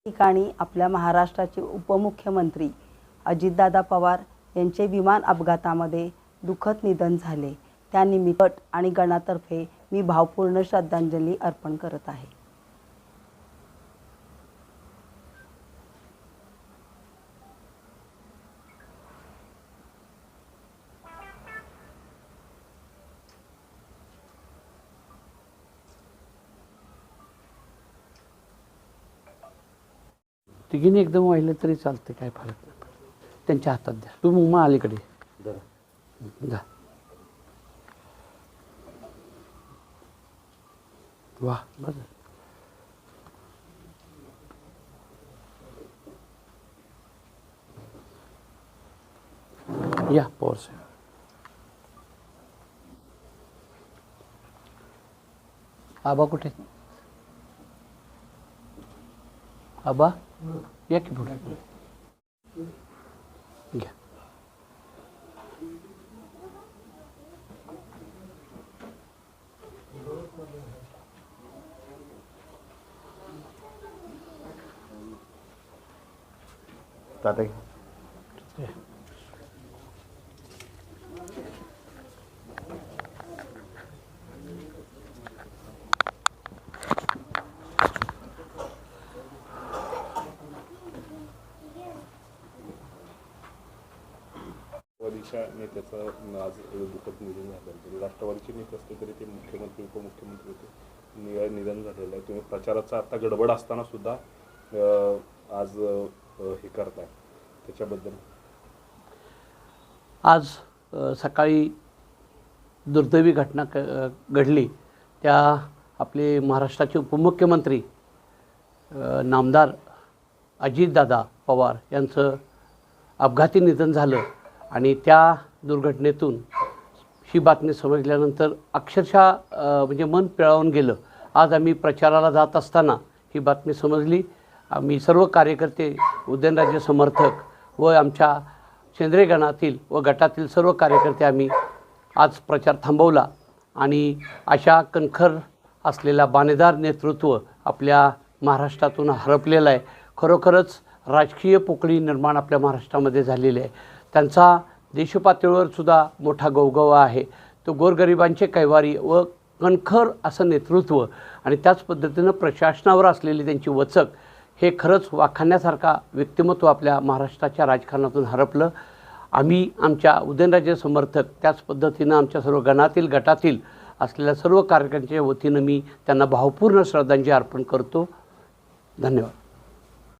ठिकाणी आपल्या महाराष्ट्राचे उपमुख्यमंत्री अजितदादा पवार यांचे विमान अपघातामध्ये दुःखद निधन झाले। त्यानिमित्त गट आणि गणातर्फे मी भावपूर्ण श्रद्धांजली अर्पण करत आहे। तिघीने एकदम वाहिलं तरी चालते, काय फरक नाही। त्यांच्या हातात द्या, तू मुम्मा अलीकडे जा। वाह, बस या पॉवर से आबा कुठे? आबा या की पुढे घ्या। तात्या राष्ट्रवादीच्या नेत्याचं आज दुःखद निधन झालं। राष्ट्रवादीचे नेते असते तरी ते मुख्यमंत्री उपमुख्यमंत्री होते, निधन झालेलं आहे। तुम्ही प्रचाराचा आता गडबड असताना सुद्धा आज हे करताय, त्याच्याबद्दल आज सकाळी दुर्दैवी घटना घडली। त्या आपले महाराष्ट्राचे उपमुख्यमंत्री नामदार अजितदादा पवार यांचं अपघाती निधन झालं आणि त्या दुर्घटनेतून ही बातमी समजल्यानंतर अक्षरशः म्हणजे मन पिळावून गेलं। आज आम्ही प्रचाराला जात असताना ही बातमी समजली। आम्ही सर्व कार्यकर्ते, उदयनराजे समर्थक व आमच्या सेंद्रिय गणातील व गटातील सर्व कार्यकर्ते आम्ही आज प्रचार थांबवला आणि अशा कणखर असलेला बाणेदार नेतृत्व आपल्या महाराष्ट्रातून हरपलेलं आहे। खरोखरच राजकीय पोकळी निर्माण आपल्या महाराष्ट्रामध्ये झालेली आहे। त्यांचा देशपातळीवर सुद्धा मोठा गवगवा आहे। तो गोरगरिबांचे कैवारी व कणखर असं नेतृत्व आणि त्याच पद्धतीनं प्रशासनावर असलेली त्यांची वचक हे खरंच वाखाणण्यासारखा व्यक्तिमत्व आपल्या महाराष्ट्राच्या राजकारणातून हरपलं। आम्ही आमच्या उदयनराजे समर्थक त्याच पद्धतीनं आमच्या सर्व गणातील गटातील असलेल्या सर्व कार्यकर्त्यांच्या वतीनं मी त्यांना भावपूर्ण श्रद्धांजली अर्पण करतो। धन्यवाद।